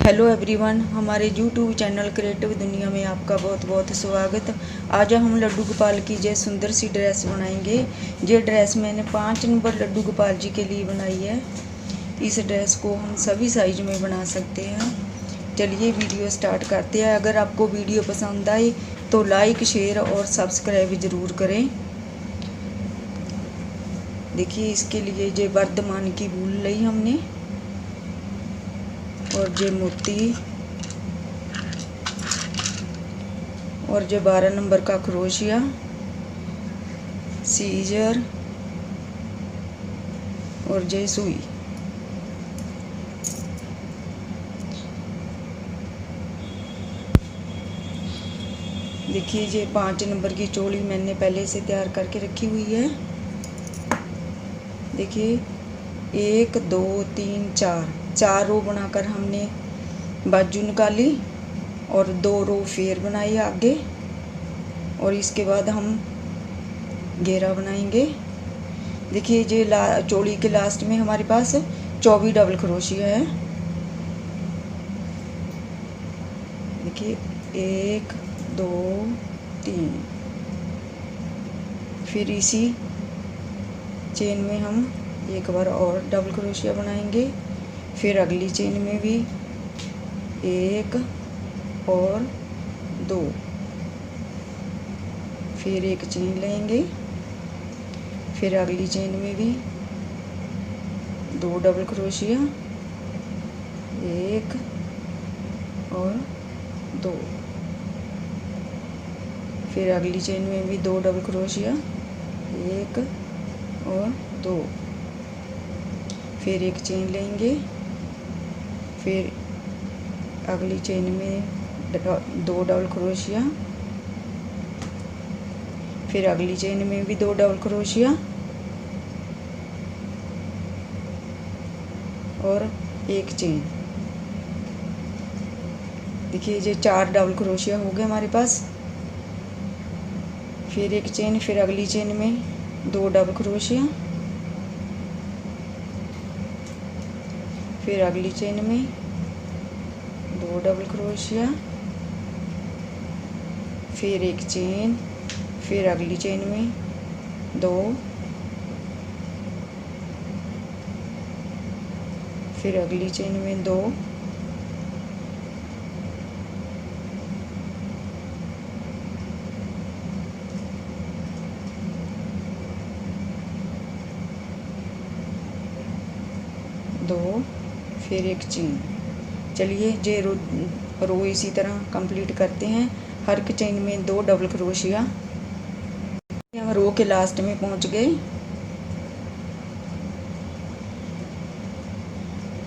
Hello everyone, हमारे YouTube channel creative दुनिया में आपका बहुत बहुत स्वागत। आज हम लड्डू गोपाल की जय सुंदर सी ड्रेस बनाएंगे। ये ड्रेस मैंने 5 नंबर लड्डू गोपाल जी के लिए बनाई है। इस ड्रेस को हम सभी साइज में बना सकते हैं। चलिए वीडियो स्टार्ट करते हैं। अगर आपको वीडियो पसंद आए तो लाइक, शेयर और सब्सक्राइब ज़रूर करें। देखिए, इसके लिए ये वर्धमान की वूल ली हमने, और ये मोती, और जो 12 नंबर का क्रोशिया, सीजर और ये सुई। देखिए, ये 5 नंबर की चोली मैंने पहले से तैयार करके रखी हुई है। देखिए, 1 2 3 4 रो बनाकर हमने बाजू निकाली और 2 रो फेर बनाई आगे, और इसके बाद हम घेरा बनाएंगे। देखिए, ये चोली के लास्ट में हमारे पास 24 डबल क्रोशिया है। देखिए, 1 2 3। फिर इसी चेन में हम एक बार और डबल क्रोशिया बनाएंगे। फिर अगली चेन में भी 1 और 2। फिर एक चेन लेंगे। फिर अगली चेन में भी 2 डबल क्रोशिया, 1 और 2। फिर अगली चेन में भी 2 डबल क्रोशिया, 1 और 2। फिर एक चेन लेंगे। फिर अगली चेन में 2 डबल क्रोशिया। फिर अगली चेन में भी 2 डबल क्रोशिया और एक चेन। देखिए, ये 4 डबल क्रोशिया हो गए हमारे पास। फिर एक चेन, फिर अगली चेन में 2 डबल क्रोशिया। फिर अगली चेन में 2 डबल क्रोशिया। फिर एक चेन, फिर अगली चेन में 2। फिर अगली चेन में 2। फिर एक चेन। चलिए, ये रो इसी तरह कंप्लीट करते हैं। हर एक चेन में 2 डबल क्रोशिया। हम रो के लास्ट में पहुंच गए।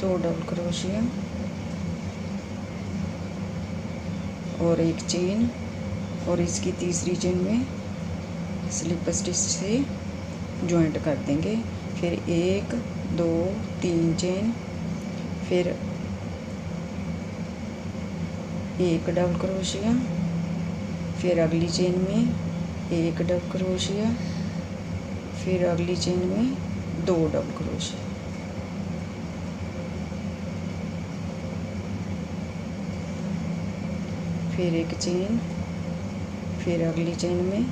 2 डबल क्रोशिया और एक चेन, और इसकी तीसरी चेन में स्लिप स्टिच से जॉइंट कर देंगे। फिर 1 2 3 चेन। फिर एक डबल क्रोशिया। फिर अगली चेन में 1 डबल क्रोशिया। फिर अगली चेन में 2 डबल क्रोशिया। फिर एक चेन। फिर अगली चेन में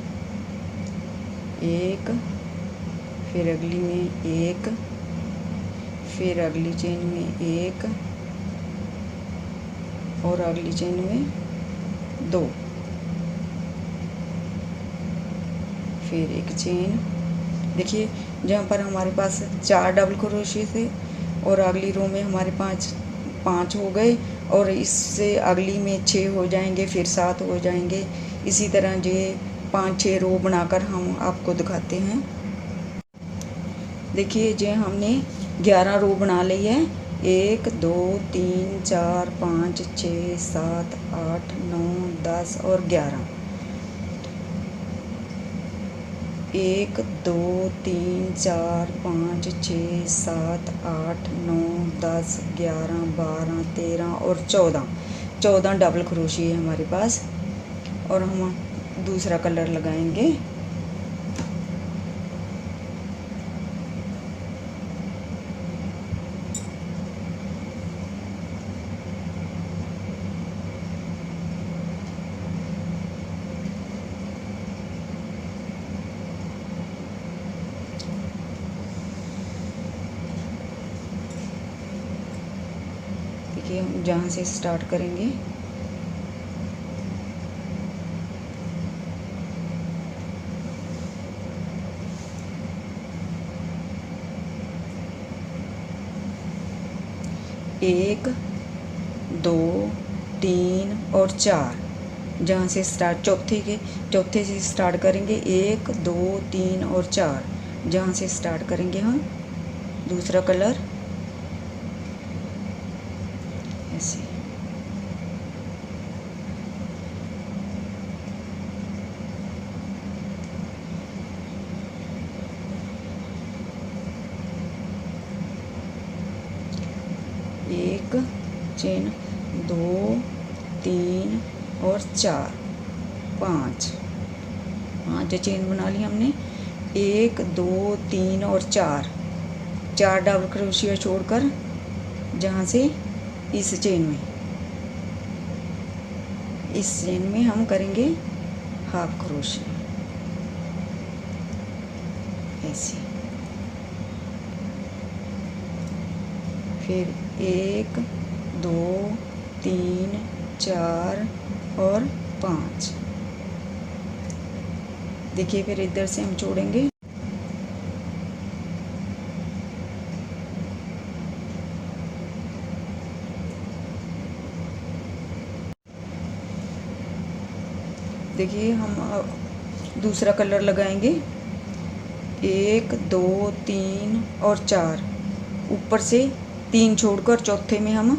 1। फिर अगली में 1। फिर अगली चेन में 1 और अगली चेन में 2। फिर एक चेन। देखिए, जहाँ पर हमारे पास 4 डबल क्रोशिया थे और अगली रो में हमारे 5 हो गए, और इससे अगली में 6 हो जाएंगे, फिर 7 हो जाएंगे। इसी तरह ये 5-6 रो बनाकर हम आपको दिखाते हैं। देखिए, ये हमने 11 रो बना ली है। 1 2 3 4 5 6 7 8 9 10 और 11। 1 2 3 4 5 6 7 8 9 10 11 12 13 और 14 डबल क्रोशिया है हमारे पास। और हम दूसरा कलर लगाएंगे। देखिए हम जहाँ से स्टार्ट करेंगे एक, दो, तीन और चार, जहाँ से स्टार्ट चौथे से स्टार्ट करेंगे। एक, दो, तीन और चार, जहाँ से स्टार्ट करेंगे हम दूसरा कलर ऐसे। एक चेन, दो, तीन और चार, पाँच चेन बना ली हमने। एक, दो, तीन और चार डबल क्रोशिया छोड़कर जहाँ से इस चेन में हम करेंगे हाफ क्रोशिया ऐसे। फिर एक, दो, तीन, चार और पाँच। देखिए फिर इधर से हम जोड़ेंगे। देखिए हम दूसरा कलर लगाएंगे। एक, दो, तीन और चार, ऊपर से तीन छोड़कर चौथे में हम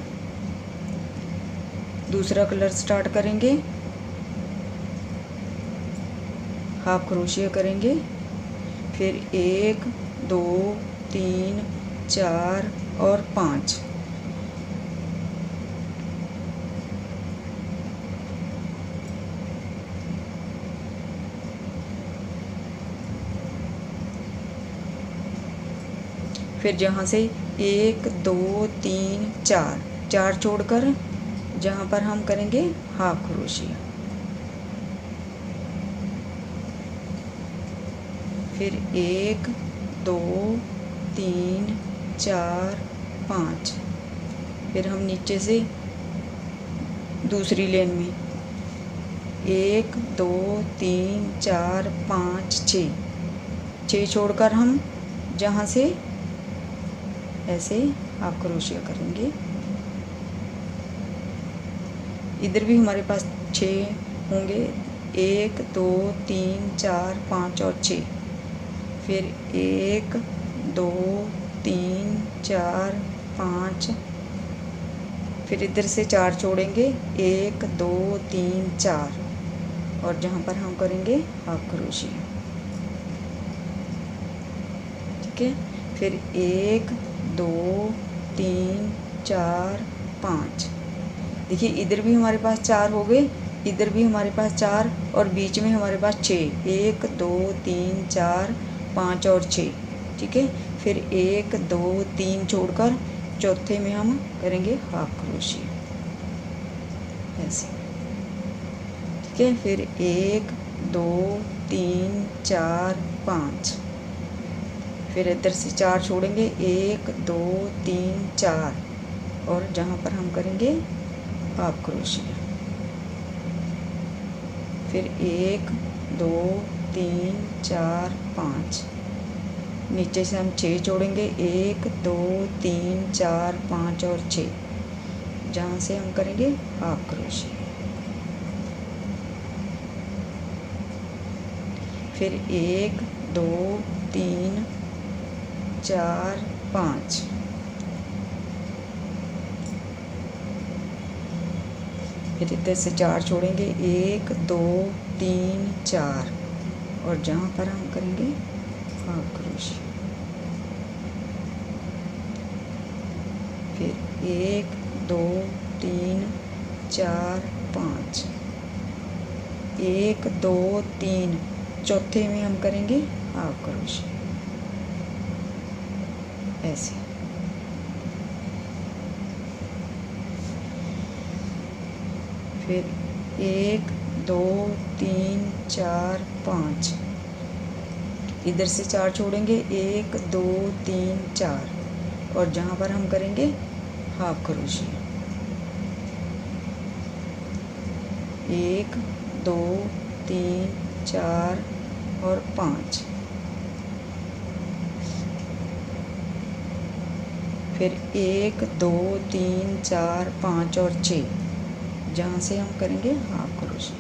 दूसरा कलर स्टार्ट करेंगे, हाफ क्रोशिया करेंगे। फिर एक, दो, तीन, चार और पाँच। फिर जहाँ से एक, दो, तीन, चार छोड़कर जहाँ पर हम करेंगे हाफ क्रोशिया। फिर एक, दो, तीन, चार, पाँच। फिर हम नीचे से दूसरी लेन में एक, दो, तीन, चार, पाँच, छः छोड़कर हम जहाँ से ऐसे हाफ क्रोशिया करेंगे। इधर भी हमारे पास 6 होंगे। एक, दो, तीन, चार, पाँच और 6। फिर एक, दो, तीन, चार, पाँच। फिर इधर से 4 छोड़ेंगे। एक, दो, तीन, चार और जहाँ पर हम करेंगे हाफ क्रोशिया। ठीक है। फिर एक, दो, तीन, चार, पाँच। देखिए इधर भी हमारे पास 4 हो गए, इधर भी हमारे पास 4 और बीच में हमारे पास 6। एक, दो, तीन, चार, पाँच और 6। ठीक है। फिर एक, दो, तीन छोड़कर चौथे में हम करेंगे हाफ क्रोशिया ऐसे। ठीक है। फिर एक, दो, तीन, चार, पाँच। फिर इधर से 4 छोड़ेंगे। एक, दो, तीन, चार और जहाँ पर हम करेंगे हाफ क्रोशिया। फिर एक, दो, तीन, चार, पाँच। नीचे से हम 6 जोड़ेंगे। एक, दो, तीन, चार, पाँच और 6, जहाँ से हम करेंगे हाफ क्रोशिया। फिर एक, दो, तीन, चार, पाँच। फिर इधर से 4 छोड़ेंगे। एक, दो, तीन, चार और जहाँ पर हम करेंगे हाफ क्रोशिया। फिर एक, दो, तीन, चार, पाँच। एक, दो, तीन चौथे में हम करेंगे हाफ क्रोशिया ऐसे। फिर एक, दो, तीन, चार, पाँच। इधर से 4 छोड़ेंगे। एक, दो, तीन, चार और जहाँ पर हम करेंगे हाफ क्रोशिया। 1 2 3 4 और 5, फिर 1 2 3 4 5 और 6, जहाँ से हम करेंगे हाफ क्रोशिया।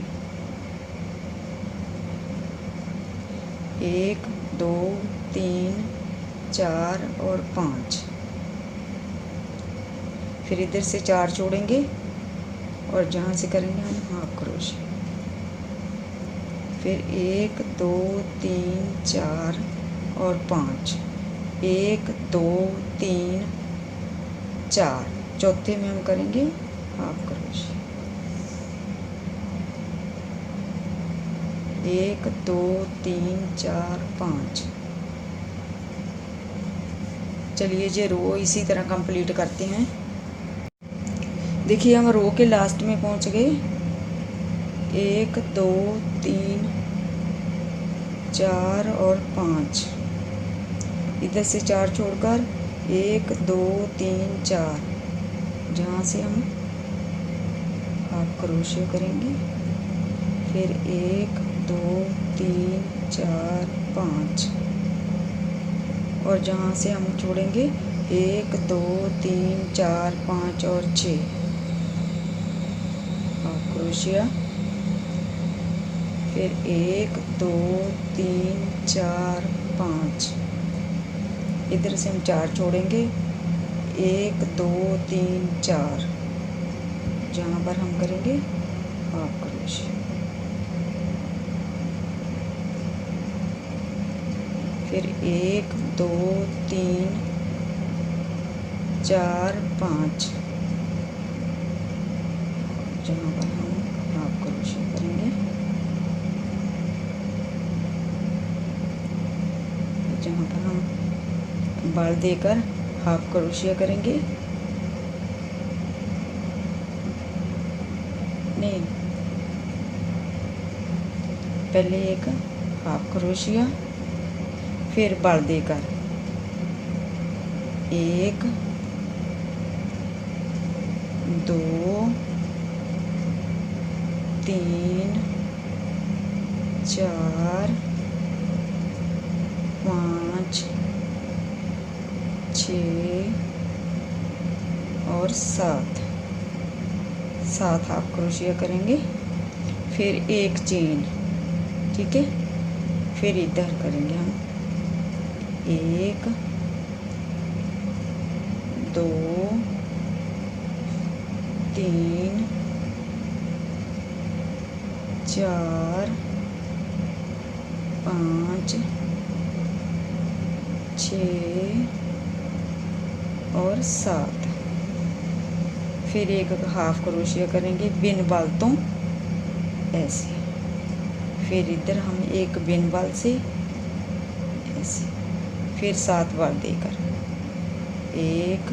1 2 3 4 और 5, फिर इधर से 4 जोड़ेंगे और जहाँ से करेंगे हम हाफ क्रोशिया। फिर 1 2 3 4 और 5, 1 2 3 4, चौथे में हम करेंगे हाफ क्रोशिया। 1 2 3 4 5। चलिए ये रो इसी तरह कंप्लीट करते हैं। देखिए हम रो के लास्ट में पहुंच गए। 1 2 3 4 और 5, इधर से 4 छोड़कर 1 2 3 4, जहाँ से हम हाफ क्रोशिया करेंगे। फिर 1 2 3 4 5, और जहाँ से हम छोड़ेंगे 1 2 3 4 5 और 6, हाफ क्रोशिया। फिर 1 2 3 4 5, इधर से हम 4 छोड़ेंगे। 1 2 3 4, जहाँ पर हम करेंगे हाफ क्रोशिया। फिर 1 2 3 4 5, जहाँ पर हम हाफ क्रोशिया करेंगे। जहाँ पर हम बाल देकर हाफ क्रोशिया करेंगे। नहीं, पहले एक हाफ क्रोशिया, फिर बाल देकर 1 2 3 4 5 6 और 7 हाफ क्रोशिया करेंगे। फिर एक चेन, ठीक है। फिर इधर करेंगे हम 1 2 3 4 5 6 और 7, फिर एक हाफ क्रोशिया करेंगे बिन बालतों ऐसे। फिर इधर हम एक बिन बाल से ऐसे, फिर 7 बाल देकर 1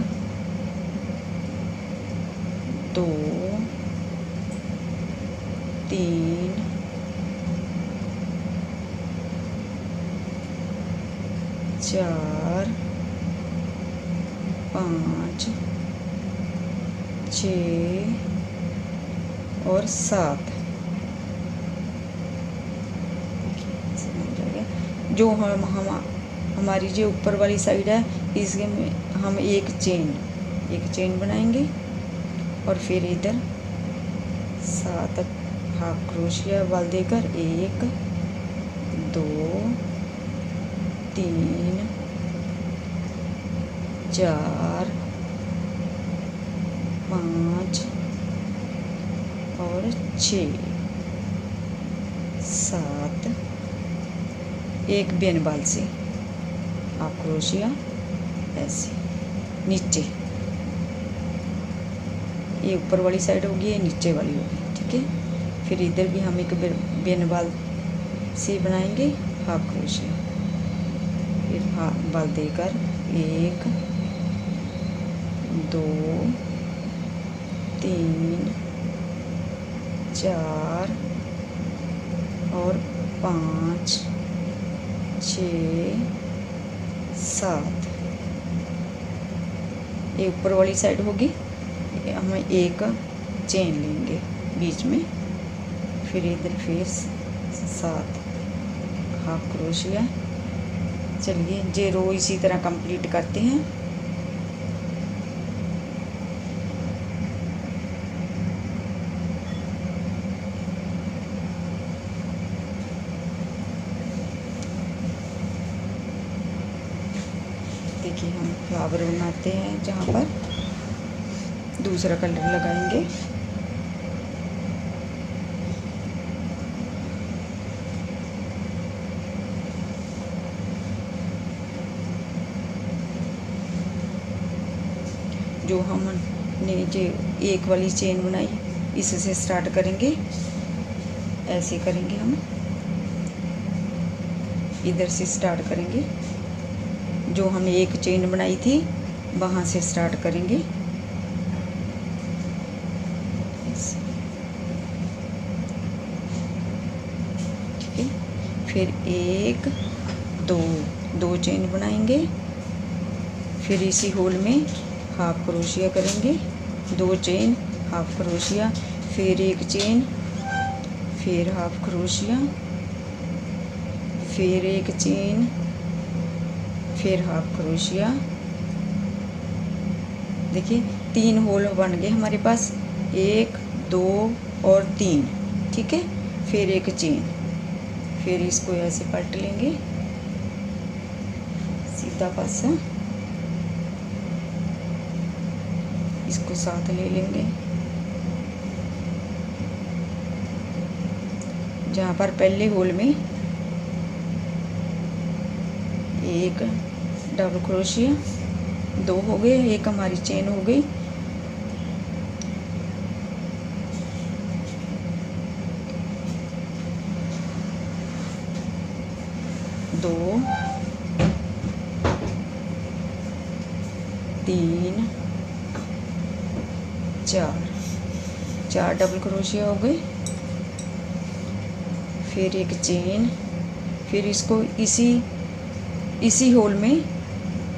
2 3 4 5 6 और 7। जो हम हमारी जो ऊपर वाली साइड है, इसके में हम एक चेन बनाएंगे और फिर इधर 7 हाफ क्रोशिया बाल देकर 1 2 3 4 5 और 6 7, एक बेन बाल से हाफ क्रोशिया ऐसे नीचे। ये ऊपर वाली साइड होगी, ये नीचे वाली होगी, ठीक है। फिर इधर भी हम एक बेन बाल से बनाएंगे हाफ क्रोशिया। फिर हाफ बाल देकर 1 2 3 4 और 5 6 7। ये ऊपर वाली साइड होगी, हम एक चेन लेंगे बीच में फिर इधर फिर 7 हाफ क्रोशिया। चलिए जे रो इसी तरह कंप्लीट करते हैं। देखिए हम फ्लावर बनाते हैं, जहाँ पर दूसरा कलर लगाएंगे। जो हमने जो एक वाली चेन बनाई इससे स्टार्ट करेंगे, ऐसे करेंगे हम, इधर से स्टार्ट करेंगे। जो हमने एक चेन बनाई थी वहाँ से स्टार्ट करेंगे। ठीक है, फिर 1 2 चेन बनाएंगे, फिर इसी होल में हाफ क्रोशिया करेंगे, 2 चेन हाफ क्रोशिया, फिर 1 चेन, फिर हाफ क्रोशिया, फिर 1 चेन, फिर हाफ क्रोशिया। देखिए 3 होल बन गए हमारे पास, 1 2 और 3। ठीक है, फिर 1 चेन, फिर इसको ऐसे पलट लेंगे सीधा पासा, इसको साथ ले लेंगे। जहाँ पर पहले होल में 1 डबल क्रोशिया, 2 हो गए, 1 हमारी चेन हो गई, दो 3 4 डबल क्रोशिया हो गए, फिर 1 चेन, फिर इसको इसी होल में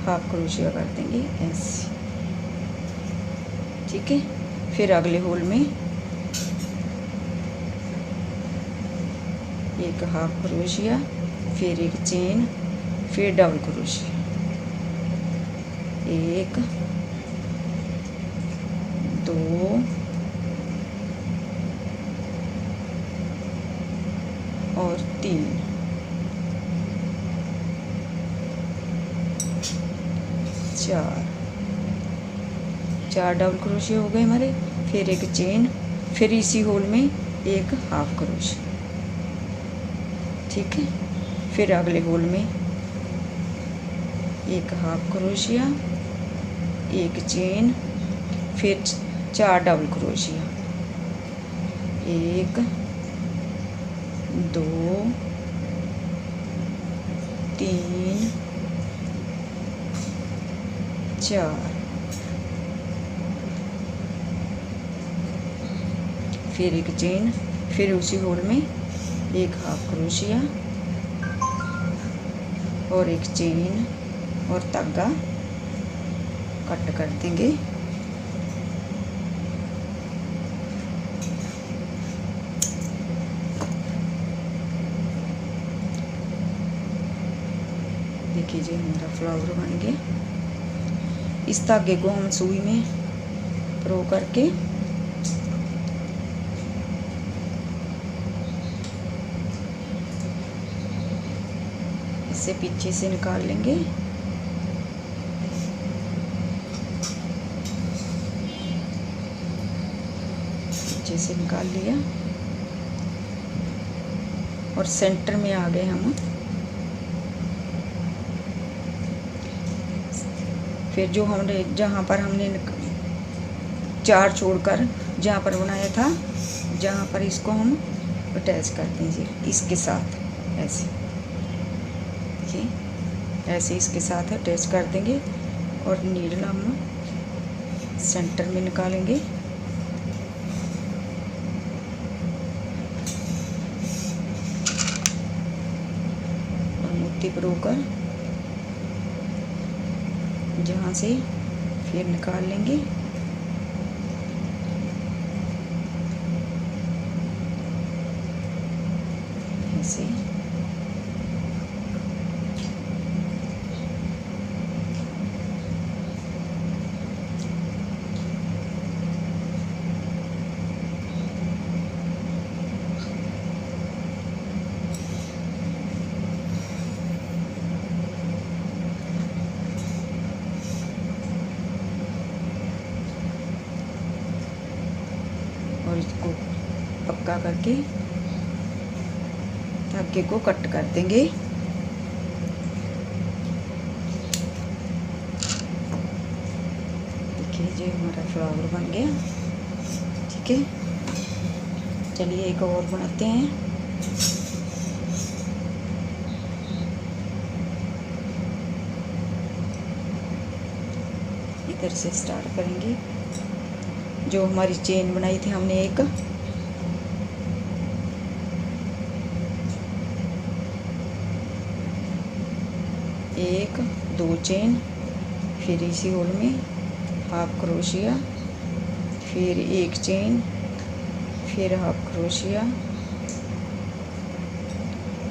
हाफ क्रोशिया कर देंगे ऐसे। ठीक है, फिर अगले होल में 1 हाफ क्रोशिया, फिर 1 चेन, फिर डबल क्रोशिया, 1 2 और 3, 4 डबल क्रोशिया हो गए हमारे, फिर 1 चेन, फिर इसी होल में 1 हाफ क्रोशिया। ठीक है, फिर अगले होल में 1 हाफ क्रोशिया, 1 चेन, फिर 4 डबल क्रोशिया, 1 2 3 4, फिर 1 चेन, फिर उसी होल में 1 हाफ क्रोशिया और 1 चेन और धागा कट कर देंगे। देखिए जी हमारा फ्लावर बन गया। इस धागे को हम सुई में प्रो करके इसे पीछे से निकाल लेंगे। पीछे से निकाल लिया और सेंटर में आ गए हम। फिर जो हमने जहाँ पर हमने 4 छोड़कर जहाँ पर बनाया था, जहाँ पर इसको हम अटैच कर दीजिए इसके साथ, ऐसे देखिए, ऐसे इसके साथ अटैच कर देंगे और नीडल हम सेंटर में निकालेंगे। और मोती परोकर जहाँ से फिर निकाल लेंगे। और इसको पक्का करके धागे को कट कर देंगे। देखिए ये हमारा फ्लावर बन गया। ठीक है, चलिए एक और बनाते हैं। इधर से स्टार्ट करेंगे। जो हमारी चेन बनाई थी हमने एक, दो चेन, फिर इसी होल में हाफ क्रोशिया, फिर एक चेन, फिर हाफ क्रोशिया,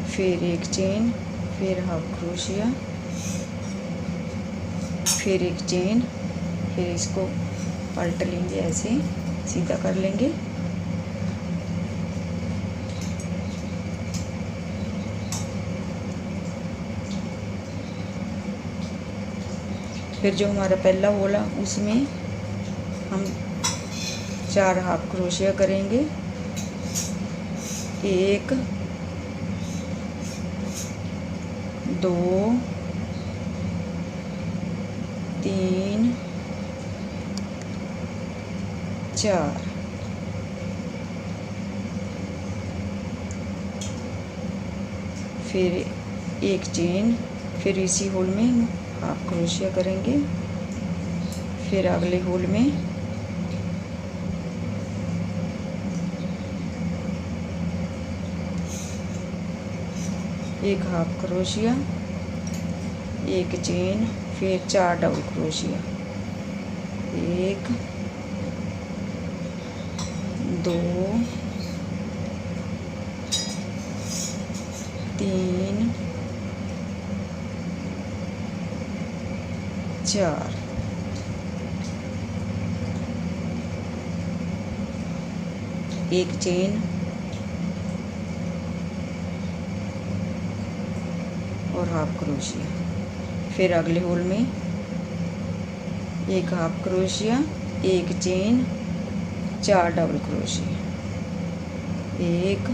फिर एक चेन, फिर हाफ क्रोशिया, फिर एक चेन, फिर इसको पलट लेंगे, ऐसे सीधा कर लेंगे। फिर जो हमारा पहला होल है उसमें हम 4 हाफ क्रोशिया करेंगे। 1 2 3 4, फिर एक चेन, फिर इसी होल में हाफ क्रोशिया करेंगे। फिर अगले होल में एक हाफ क्रोशिया, एक चेन, फिर 4 डबल क्रोशिया। 1 2 3 4, एक चेन और हाफ क्रोशिया। फिर अगले होल में एक हाफ क्रोशिया, एक चेन, 4 डबल क्रोशिया। 1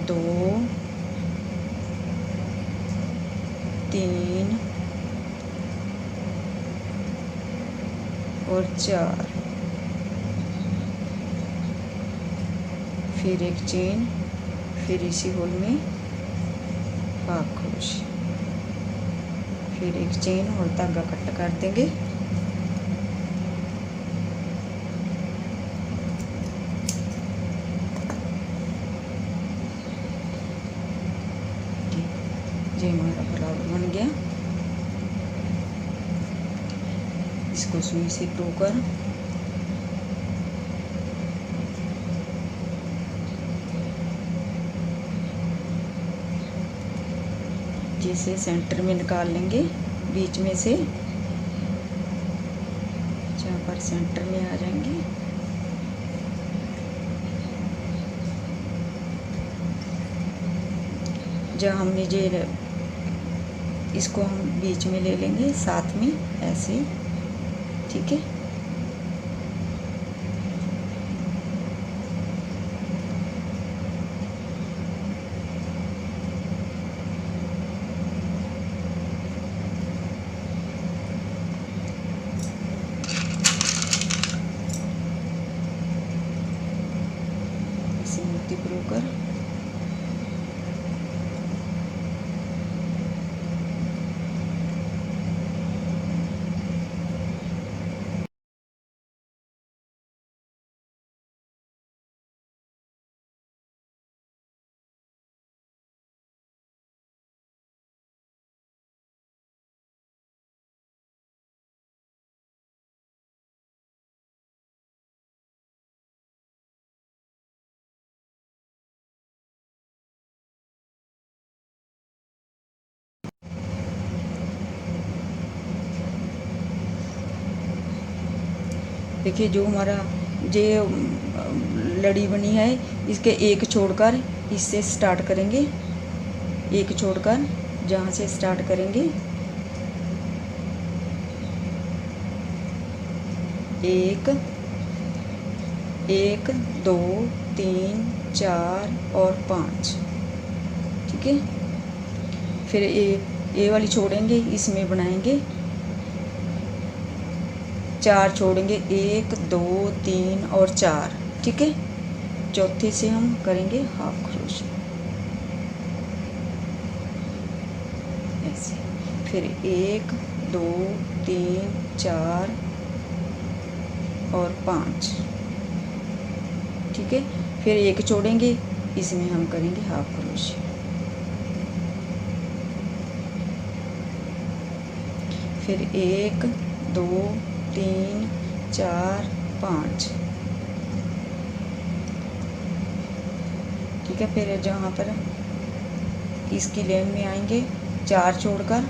2 3 और 4, फिर एक चेन, फिर इसी होल में हाफ क्रोशिया, फिर एक चेन और धागा कट कर देंगे। ये हमारा फ्लावर बन गया। इसको सुई से टोकर जैसे सेंटर में निकाल लेंगे, बीच में से जहाँ पर सेंटर में आ जाएंगे। जहाँ हमने ये, इसको हम बीच में ले लेंगे साथ में ऐसे। ठीक है, ऐसे मोती परोकर देखिए जो हमारा ये लड़ी बनी है, इसके एक छोड़कर इससे स्टार्ट करेंगे। एक छोड़कर जहाँ से स्टार्ट करेंगे एक, एक, दो, तीन, चार और 5। ठीक है, फिर ए वाली छोड़ेंगे, इसमें बनाएंगे 4 छोड़ेंगे, 1, 2, 3 और 4। ठीक है, चौथे से हम करेंगे हाफ क्रोशिया ऐसे, फिर 1, 2, 3, 4 और 5। ठीक है, फिर 1 छोड़ेंगे, इसमें हम करेंगे हाफ क्रोशिया। फिर 1, 2, 3, 4, 5। ठीक है, फिर जहाँ पर इसकी लेन में आएंगे 4 छोड़कर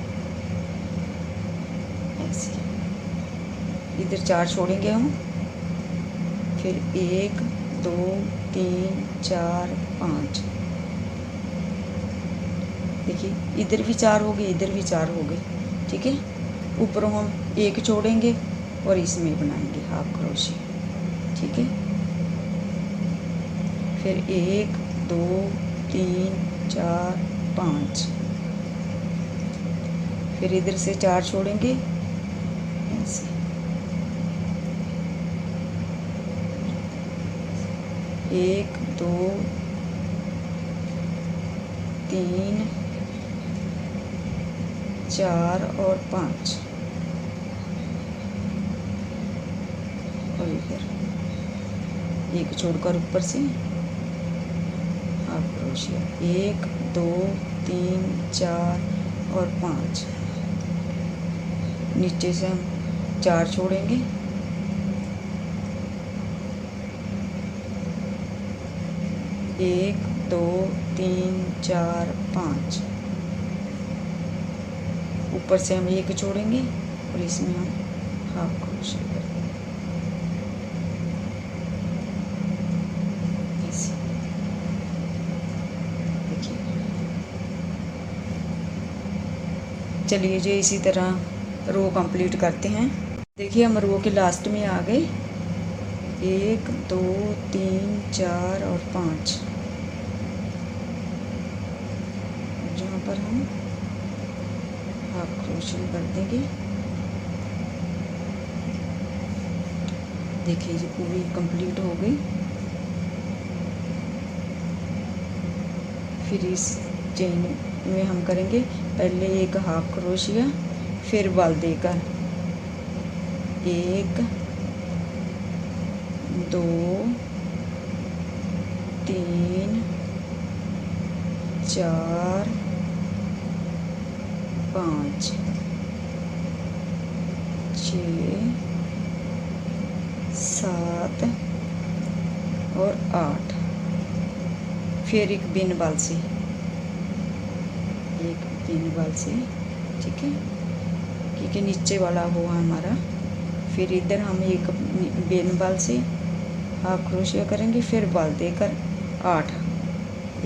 ऐसे, इधर 4 छोड़ेंगे हम, फिर 1, 2, 3, 4, 5। देखिए इधर भी 4 हो गए, इधर भी 4 हो गए। ठीक है, ऊपर हम 1 छोड़ेंगे और इसमें बनाएंगे हाफ क्रोशिया। ठीक है, फिर 1, 2, 3, 4, 5। फिर इधर से 4 छोड़ेंगे ऐसे, 1, 2, 3, 4 और 5 और इधर 1 छोड़कर ऊपर से हाफ क्रोशिया। 1, 2, 3, 4 और 5। नीचे से हम 4 छोड़ेंगे, 1, 2, 3, 4, 5। ऊपर से हम 1 छोड़ेंगे और इसमें हम हाफ क्रोशिया करेंगे ऐसे। देखिए, चलिए जी इसी तरह रो कंप्लीट करते हैं। देखिए हम रो के लास्ट में आ गए, 1, 2, 3, 4 और 5, जहाँ पर हम हाफ क्रोशिया कर देंगे। देखिए ये पूरी कंप्लीट हो गई। फिर इस चेन में हम करेंगे पहले एक हाफ क्रोशिया, फिर बल देकर 1, 2, 3, 4, 5, 6, 7 और 8। फिर एक बिन बाल से, एक बिन बाल से। ठीक है, क्योंकि नीचे वाला हुआ हमारा। फिर इधर हम एक बिन बाल से हाफ क्रोशिया करेंगे, फिर बाल देकर 8।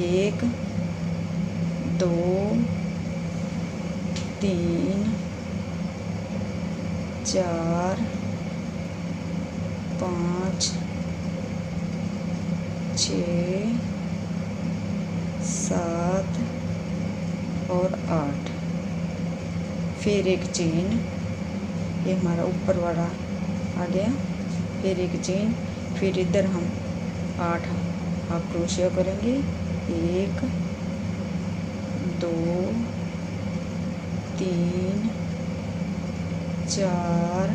1, 2, 3, 4, 5, 6, 7 और 8। फिर एक चेन, ये हमारा ऊपर वाला आ गया। फिर एक चेन, फिर इधर हम 8 हाफ क्रोशिया करेंगे। 1, 2, 3, 4,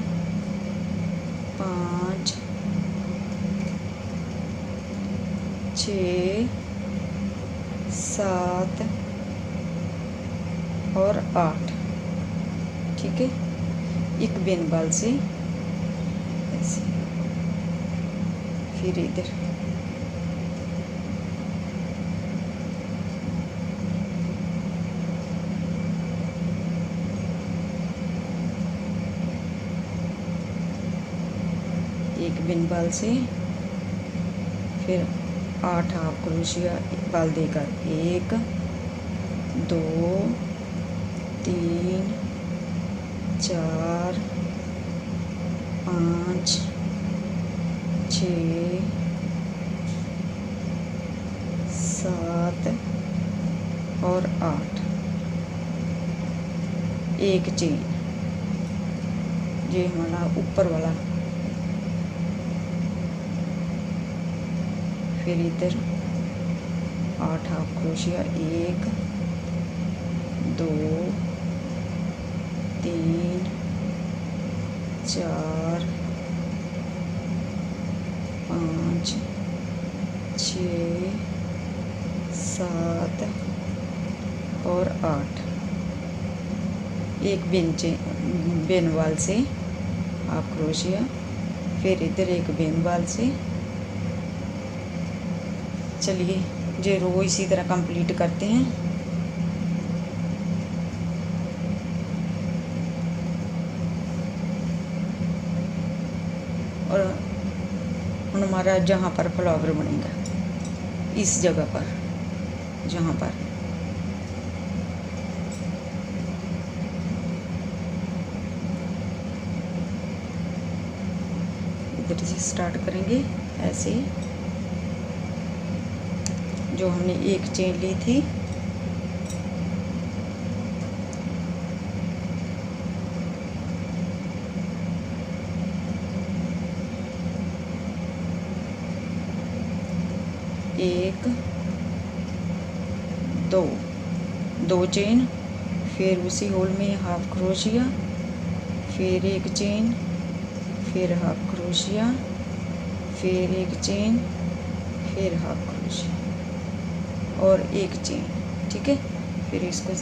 5, 6, 7 और 8। ठीक है, एक बिन बाल से ऐसे। फिर इधर एक बिन बाल से, फिर 8 हाफ क्रोशिया बाल देकर 1, 2, 3, 4, 5, 6 7 और 8, एक चेन, ये हमारा ऊपर वाला। फिर इधर 8 हाफ क्रोशिया, 1 2 3 4 5 6 7 और 8, एक बेन वाल से हाफ क्रोशिया, फिर इधर एक बेन वाल से। चलिए ये रो इसी तरह कंप्लीट करते हैं। और हमारा जहाँ पर फ्लावर बनेगा, इस जगह पर, जहाँ पर इधर से स्टार्ट करेंगे ऐसे, जो हमने एक चेन ली थी, एक दो चेन, फिर उसी होल में हाफ क्रोशिया, फिर एक चेन, फिर हाफ क्रोशिया, फिर एक चेन, फिर हाफ क्रोशिया और एक चेन। ठीक है, फिर इसको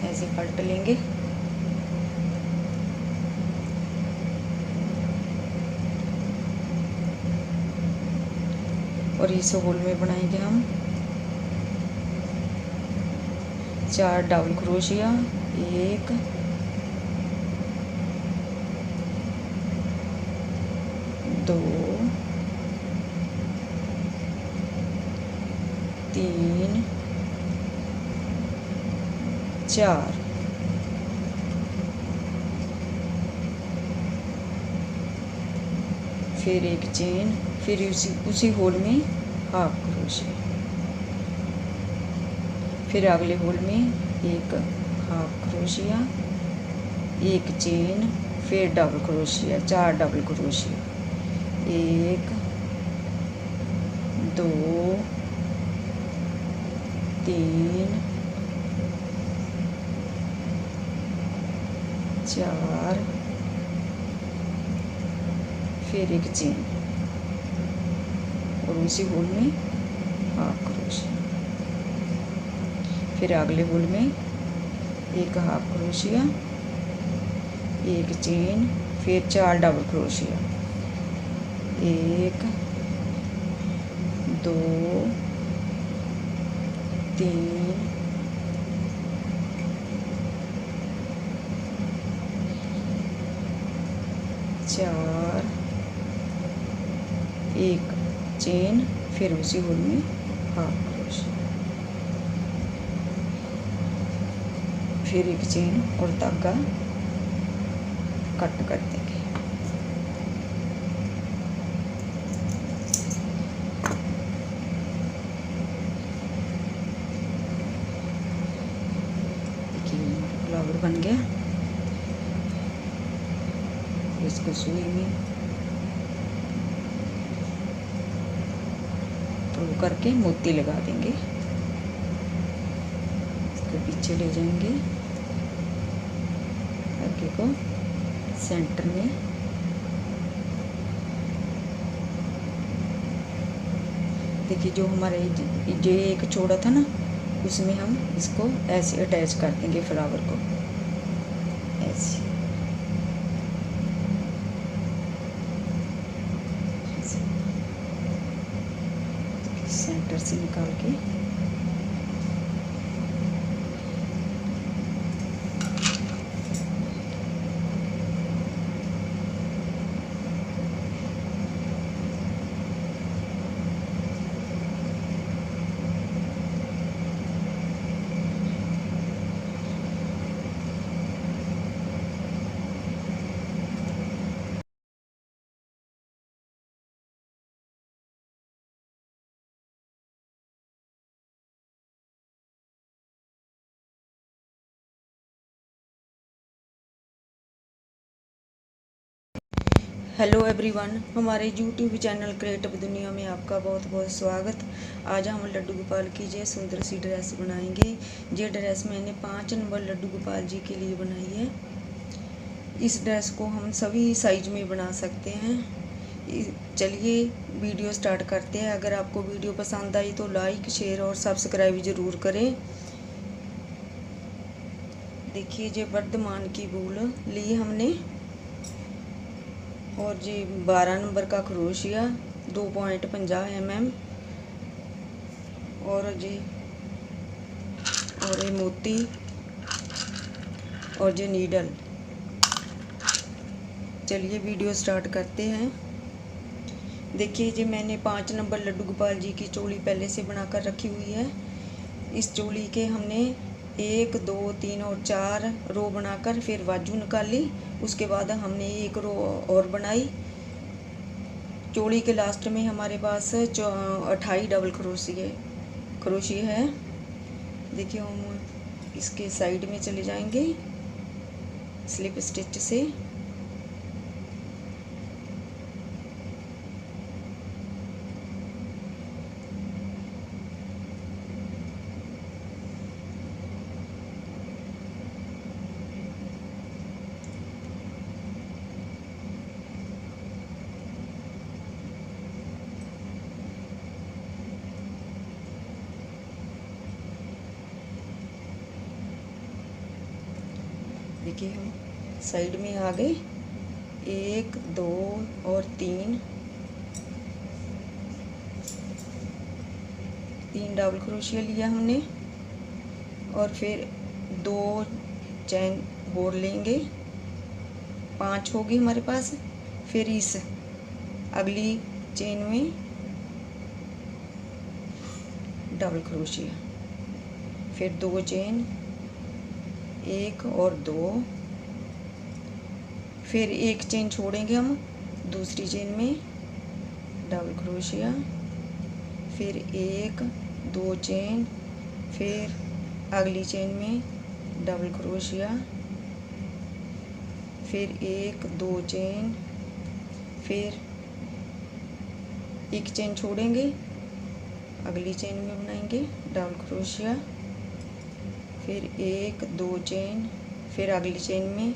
ऐसे पलट लेंगे। और इस होल में बनाएंगे हम 4 डबल क्रोशिया, 1 2 3 4, फिर एक चेन, फिर उसी होल में हाफ क्रोशिया, फिर अगले होल में एक हाफ क्रोशिया, एक चेन, फिर डबल क्रोशिया, 4 डबल क्रोशिया, 1 2 3 4, फिर एक चेन और उसी होल में हाफ क्रोशिया, फिर अगले होल में एक हाफ क्रोशिया, एक चेन, फिर 4 डबल क्रोशिया, 1 2 3 4, एक चेन, फिर उसी होल में हाफ क्रोशिया, फिर एक चेन और धागा कट कर देंगे। देखिए फ्लावर बन गया। इसको सुई में थ्रो करके मोती लगा देंगे। इसको पीछे ले जाएंगे, धागे को सेंटर में देखिए, जो हमारे जो एक छोड़ा था ना, उसमें हम इसको ऐसे अटैच कर देंगे फ्लावर को, ऐसे सेंटर से निकाल के हेलो एवरीवन, हमारे यूट्यूब चैनल क्रिएटिव दुनिया में आपका बहुत बहुत स्वागत। आज हम लड्डू गोपाल की ये सुंदर सी ड्रेस बनाएंगे। ये ड्रेस मैंने 5 नंबर लड्डू गोपाल जी के लिए बनाई है। इस ड्रेस को हम सभी साइज में बना सकते हैं। चलिए वीडियो स्टार्ट करते हैं। अगर आपको वीडियो पसंद आई तो लाइक, शेयर और सब्सक्राइब ज़रूर करें। देखिए, ये वर्धमान की वूल ली हमने और जी 12 नंबर का क्रोशिया 2.50 mm और जी और ये मोती और जी नीडल। चलिए वीडियो स्टार्ट करते हैं। देखिए जी, मैंने 5 नंबर लड्डू गोपाल जी की चोली पहले से बनाकर रखी हुई है। इस चोली के हमने 1, 2, 3 और 4 रो बनाकर फिर बाजू निकाली। उसके बाद हमने एक रो और बनाई। चोली के लास्ट में हमारे पास 28 डबल क्रोशिया है। देखिए, हम इसके साइड में चले जाएंगे स्लिप स्टिच से। देखिए, हम साइड में आ गए। 1, 2 और 3 डबल क्रोशिया लिया हमने और फिर 2 चैन और लेंगे। 5 होगी हमारे पास। फिर इस अगली चेन में डबल क्रोशिया, फिर 2 चेन, 1 और 2, फिर 1 चेन छोड़ेंगे हम दूसरी चेन में डबल क्रोशिया, फिर 1, 2 चेन, फिर अगली चेन में डबल क्रोशिया, फिर 1, 2 चेन, फिर 1 चेन छोड़ेंगे अगली चेन में बनाएंगे डबल क्रोशिया, फिर 1, 2 चेन, फिर अगली चेन में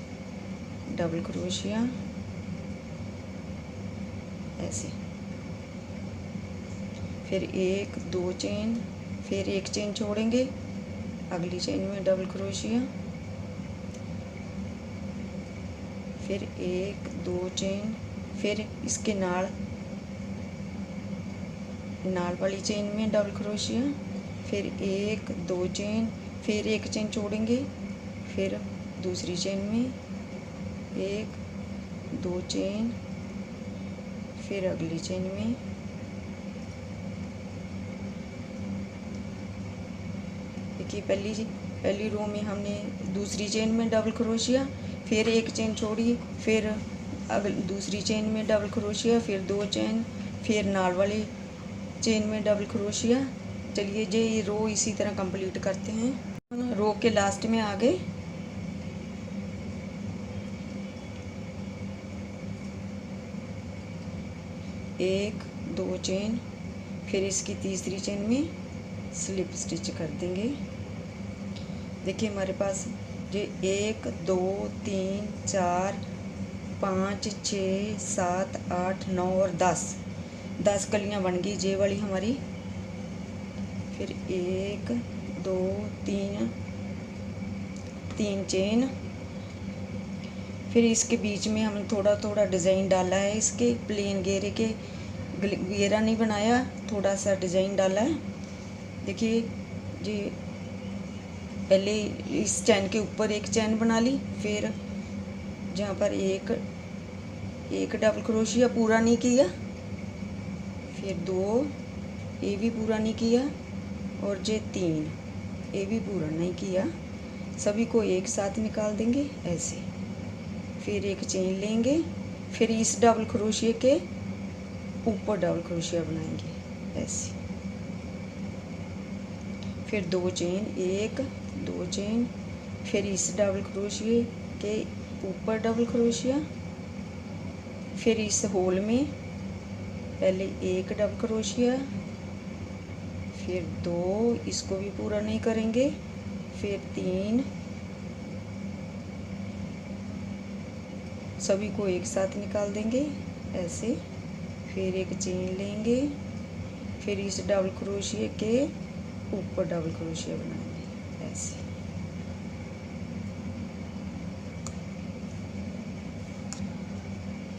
डबल क्रोशिया, ऐसे। फिर 1, 2 चेन, फिर 1 चेन छोड़ेंगे अगली चेन में डबल क्रोशिया, फिर 1, 2 चेन, फिर इसके नाल वाली चेन में डबल क्रोशिया, फिर 1, 2 चेन, फिर 1 चेन छोड़ेंगे, फिर दूसरी चेन में 1, 2 चेन, फिर अगली चेन में देखिए, पहली रो में हमने दूसरी चेन में डबल क्रोशिया, फिर 1 चेन छोड़ी, फिर दूसरी चेन में डबल क्रोशिया, फिर 2 चेन, फिर नाल वाली चेन में डबल क्रोशिया। चलिए ये रो इसी तरह कंप्लीट करते हैं। रो के लास्ट में आ गए। एक 2 चेन, फिर इसकी तीसरी चेन में स्लिप स्टिच कर देंगे। देखिए, हमारे पास ये 1, 2, 3, 4, 5, 6, 7, 8, 9 और 10 कलियां बन गई जे वाली हमारी। फिर 1, 2, 3 चेन, फिर इसके बीच में हम थोड़ा थोड़ा डिज़ाइन डाला है। इसके प्लेन घेरे के घेरा नहीं बनाया, थोड़ा सा डिज़ाइन डाला है। देखिए जी, पहले इस चैन के ऊपर 1 चैन बना ली, फिर जहाँ पर एक डबल क्रोशिया पूरा नहीं किया, फिर 2 ये भी पूरा नहीं किया और ये 3 ये भी पूरा नहीं किया। सभी को एक साथ निकाल देंगे ऐसे। फिर 1 चेन लेंगे, फिर इस डबल क्रोशिया के ऊपर डबल क्रोशिया बनाएंगे ऐसे। फिर 2 चेन, 1, 2 चेन, फिर इस डबल क्रोशिया के ऊपर डबल क्रोशिया, फिर इस होल में पहले एक डबल क्रोशिया, फिर 2, इसको भी पूरा नहीं करेंगे, फिर 3, सभी को एक साथ निकाल देंगे ऐसे, फिर एक चेन लेंगे, फिर इस डबल क्रोशिया के ऊपर डबल क्रोशिया बनाएंगे ऐसे,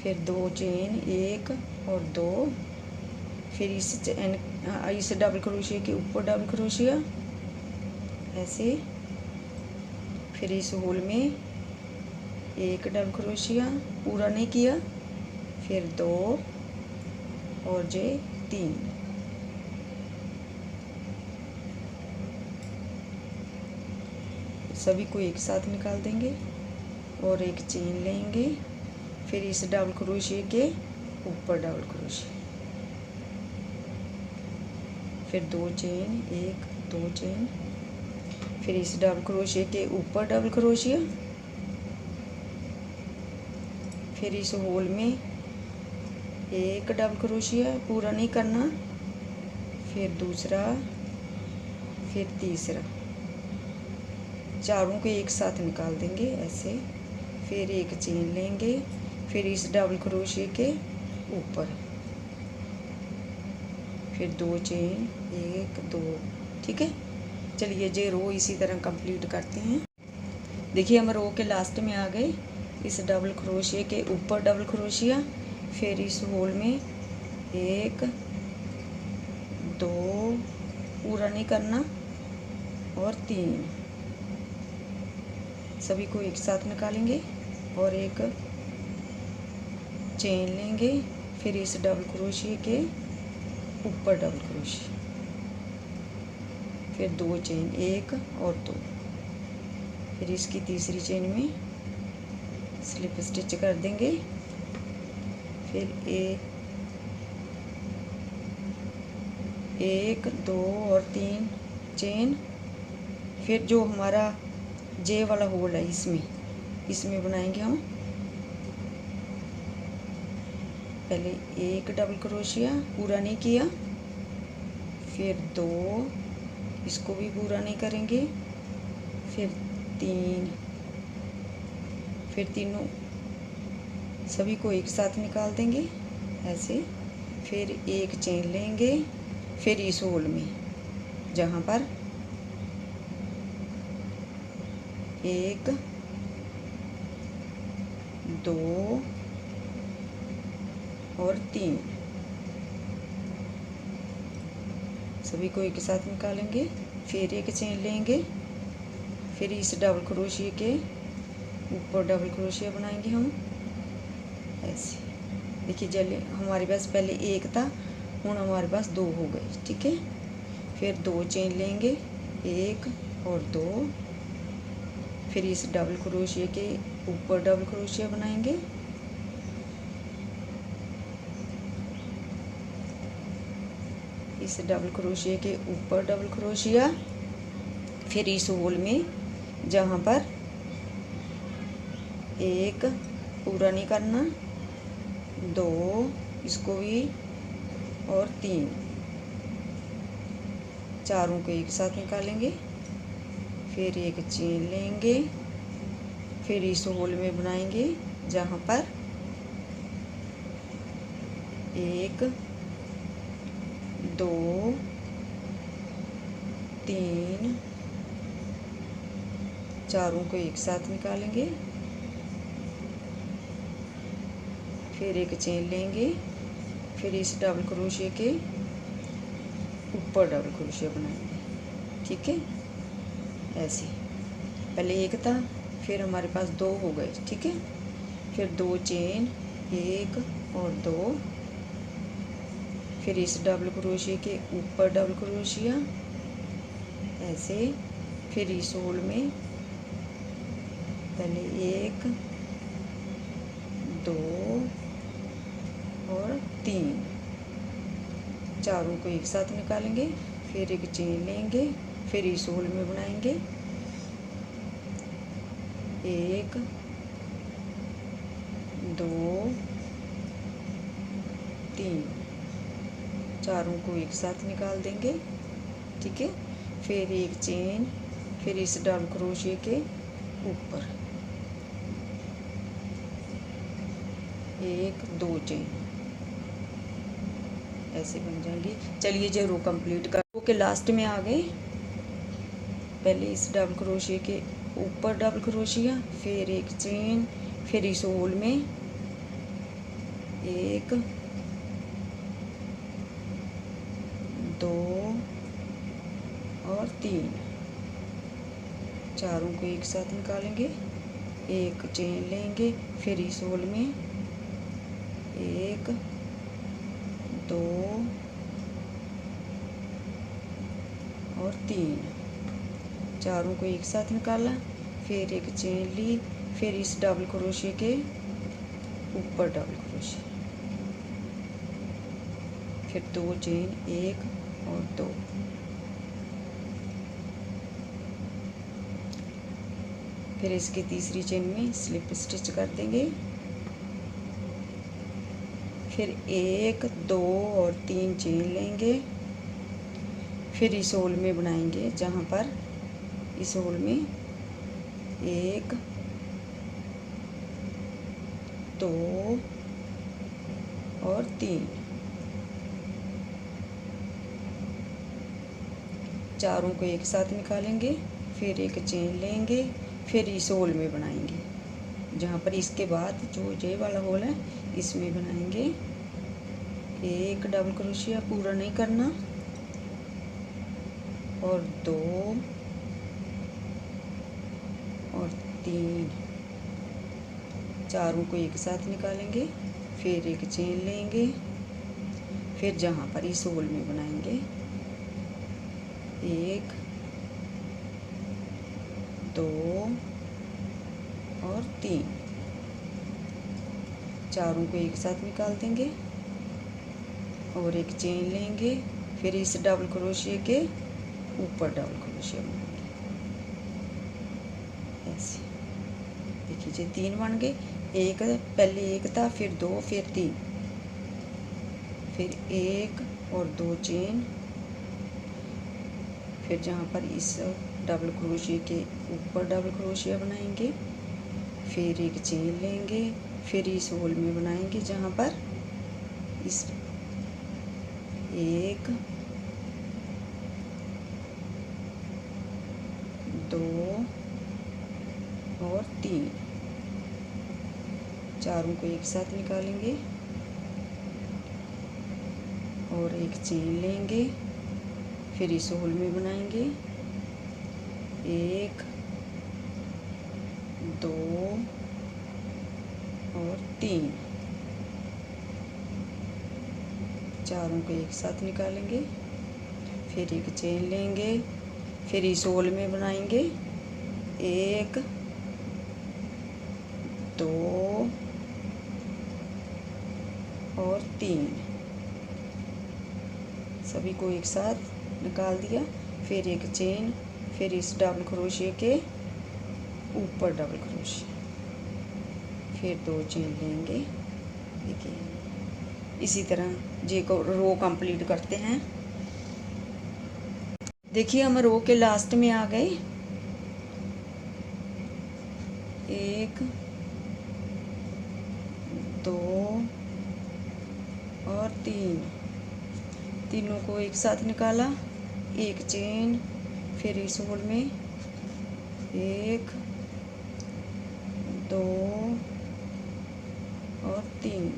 फिर 2 चेन, 1 और 2, फिर इस डबल क्रोशिया के ऊपर डबल क्रोशिया ऐसे, फिर इस होल में एक डबल क्रोशिया पूरा नहीं किया, फिर 2 और 3, सभी को एक साथ निकाल देंगे और एक चेन लेंगे, फिर इस डबल क्रोशिया के ऊपर डबल क्रोशिया, फिर 2 चेन, 1 2 चेन, फिर इस डबल क्रोशिया के ऊपर डबल क्रोशिया, फिर इस होल में एक डबल क्रोशिया पूरा नहीं करना, फिर दूसरा, फिर तीसरा, चारों को एक साथ निकाल देंगे ऐसे, फिर एक चेन लेंगे, फिर इस डबल क्रोशिया के ऊपर, फिर 2 चेन, 1 2, ठीक है। चलिए जे रो इसी तरह कंप्लीट करते हैं। देखिए हम रो के लास्ट में आ गए, इस डबल क्रोशिया के ऊपर डबल क्रोशिया, फिर इस होल में 1 2 पूरा नहीं करना और 3, सभी को एक साथ निकालेंगे और एक चेन लेंगे, फिर इस डबल क्रोशिया के ऊपर डबल क्रोशिया, फिर 2 चेन, 1 और 2, फिर इसकी तीसरी चेन में स्लिप स्टिच कर देंगे, फिर 1 2 और 3 चेन, फिर जो हमारा जे वाला होल है इसमें बनाएंगे हम पहले एक डबल क्रोशिया पूरा नहीं किया, फिर 2, इसको भी पूरा नहीं करेंगे, फिर 3, फिर तीनों सभी को एक साथ निकाल देंगे ऐसे, फिर एक चेन लेंगे, फिर इस होल में जहाँ पर 1 2 और 3, सभी को एक साथ निकालेंगे, फिर एक चेन लेंगे, फिर इस डबल क्रोशिया के ऊपर डबल क्रोशिया बनाएंगे हम ऐसे। देखिए जल्दी हमारे पास पहले 1 था, हूँ हमारे पास 2 हो गए, ठीक है। फिर 2 चेन लेंगे, 1 और 2, फिर इस डबल क्रोशिया के ऊपर डबल क्रोशिया बनाएंगे, इस डबल क्रोशिया के ऊपर डबल क्रोशिया, फिर इस होल में जहाँ पर 1 पूरा नहीं करना, 2, इसको भी और 3, चारों को एक साथ निकालेंगे, फिर एक चेन लेंगे, फिर इस होल में बनाएंगे जहाँ पर 1 2 3, चारों को एक साथ निकालेंगे, फिर एक चेन लेंगे, फिर इस डबल क्रोशिया के ऊपर डबल क्रोशिया बनाएंगे, ठीक है। ऐसे पहले 1 था, फिर हमारे पास 2 हो गए, ठीक है। फिर 2 चेन, 1 और 2, फिर इस डबल क्रोशिया के ऊपर डबल क्रोशिया ऐसे, फिर इस होल में पहले 1 2 और 3, चारों को एक साथ निकालेंगे, फिर एक चेन लेंगे, फिर इस होल में बनाएंगे 1 2 3, चारों को एक साथ निकाल देंगे। ठीक है, फिर एक चेन, फिर इस डबल क्रोशिया के ऊपर 1 2 चेन, ऐसे बन जाएंगी। चलिए जो रो कंप्लीट कर, रो के लास्ट में आ गए। पहले इस डबल क्रोशिया के ऊपर डबल क्रोशिया, फिर एक चेन, फिर इस होल में 1 2 और 3, चारों को एक साथ निकालेंगे, एक चेन लेंगे, फिर इस होल में 1 2 और 3, चारों को एक साथ निकाला, फिर एक चेन ली, फिर इस डबल क्रोशिया के ऊपर डबल क्रोशिया, फिर 2 चेन, 1 और 2, फिर इसकी तीसरी चेन में स्लिप स्टिच कर देंगे, फिर 1 2 और 3 चेन लेंगे, फिर इस होल में बनाएंगे, जहाँ पर इस होल में 1 2 और 3, चारों को एक साथ निकालेंगे, फिर एक चेन लेंगे, फिर इस होल में बनाएंगे, जहाँ पर इसके बाद जो ये वाला होल है इसमें बनाएंगे 1 डबल क्रोशिया, पूरा नहीं करना, और 2 और 3, चारों को एक साथ निकालेंगे, फिर एक चेन लेंगे, फिर जहाँ पर इस होल में बनाएंगे 1 2 और 3, चारों को एक साथ निकाल देंगे और एक चेन लेंगे, फिर इस डबल क्रोशिया के ऊपर डबल क्रोशिया बनाएंगे, ऐसे। देखिए जी 3 बन गए, एक पहले 1 था, फिर 2, फिर 3, फिर 1 और 2 चेन, फिर जहाँ पर इस डबल क्रोशिया के ऊपर डबल क्रोशिया बनाएंगे, फिर एक चेन लेंगे, फिर इस होल में बनाएंगे, जहाँ पर इस 1 2 और 3, चारों को एक साथ निकालेंगे और एक चेन लेंगे, फिर इस होल में बनाएंगे 1 2 और 3, चारों को एक साथ निकालेंगे, फिर एक चेन लेंगे, फिर इस होल में बनाएंगे 1 2 और 3, सभी को एक साथ निकाल दिया, फिर एक चेन, फिर इस डबल क्रोशिया के ऊपर डबल क्रोशिया, फिर 2 चेन लेंगे। देखिए इसी तरह जे को रो कंप्लीट करते हैं। देखिए हम रो के लास्ट में आ गए, 1 2 और 3, तीनों को एक साथ निकाला, एक चेन, फिर इस होल में 1 2 और 3,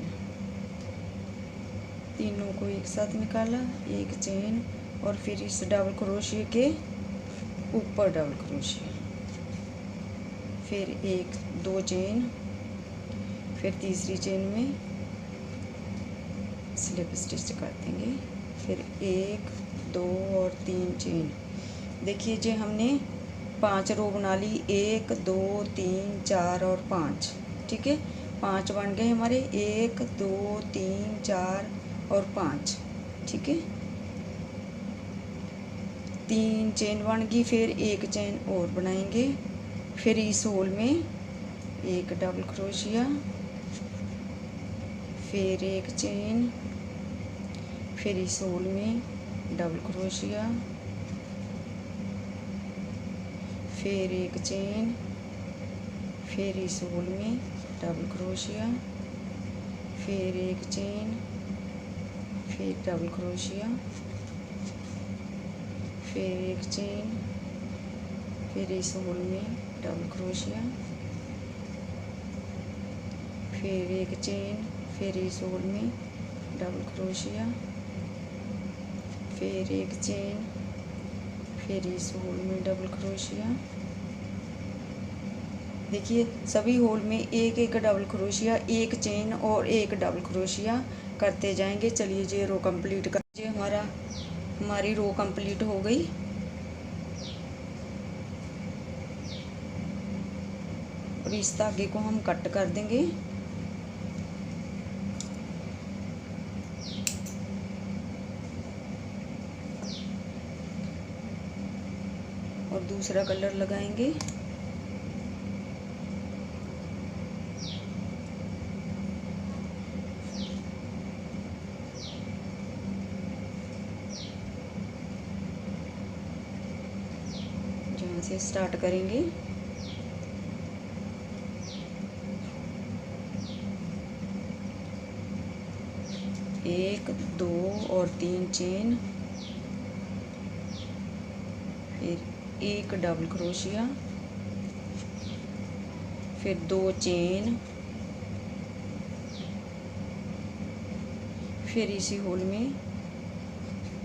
तीनों को एक साथ निकाला, एक चेन, और फिर इस डबल क्रोशिया के ऊपर डबल क्रोशिया, फिर 1 2 चेन, फिर तीसरी चेन में स्लिप स्टिच कर देंगे, फिर 1 2 और 3 चेन। देखिए जी हमने 5 रो बना ली, 1 2 3 4 और 5, ठीक है, 5 बन गए हमारे, 1 2 3 4 और 5, ठीक है, 3 चेन बन गई, फिर एक चेन और बनाएंगे, फिर इस होल में एक डबल क्रोशिया, फिर एक चेन, फिर इस होल में डबल क्रोशिया, फिर एक चेन, फिर इस होल में डबल क्रोशिया, फिर एक चेन, फिर डबल क्रोशिया, फिर एक चेन, फिर इस होल में डबल क्रोशिया, फिर एक चेन, फिर इस होल में डबल क्रोशिया, फिर एक चेन, फिर इस होल में डबल क्रोशिया। देखिए सभी होल में एक एक डबल क्रोशिया, एक चेन और एक डबल क्रोशिया करते जाएंगे। चलिए ये रो कंप्लीट कर, ये हमारी रो कंप्लीट हो गई। और इस धागे को हम कट कर देंगे। और दूसरा कलर लगाएंगे। जहाँ से स्टार्ट करेंगे एक, दो और तीन चेन, फिर एक डबल क्रोशिया, फिर दो चेन, फिर इसी होल में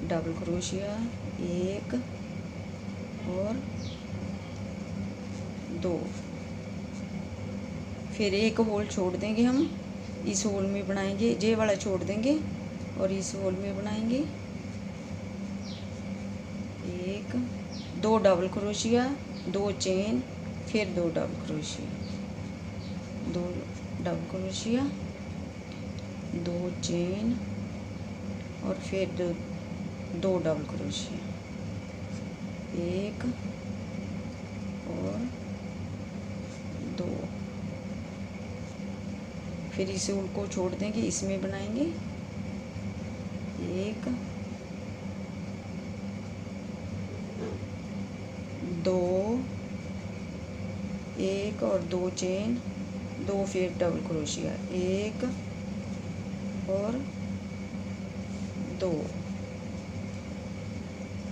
डबल क्रोशिया, एक और दो, फिर एक होल छोड़ देंगे हम, इस होल में बनाएंगे, ये वाला छोड़ देंगे और इस होल में बनाएंगे एक, दो डबल क्रोशिया, दो चेन, फिर दो डबल क्रोशिया, दो डबल क्रोशिया, दो चेन और फिर दो डबल क्रोशिया, एक और दो, फिर इस होल को छोड़ देंगे, इसमें बनाएंगे एक, दो, एक और दो चेन, दो फिर डबल क्रोशिया, एक और दो,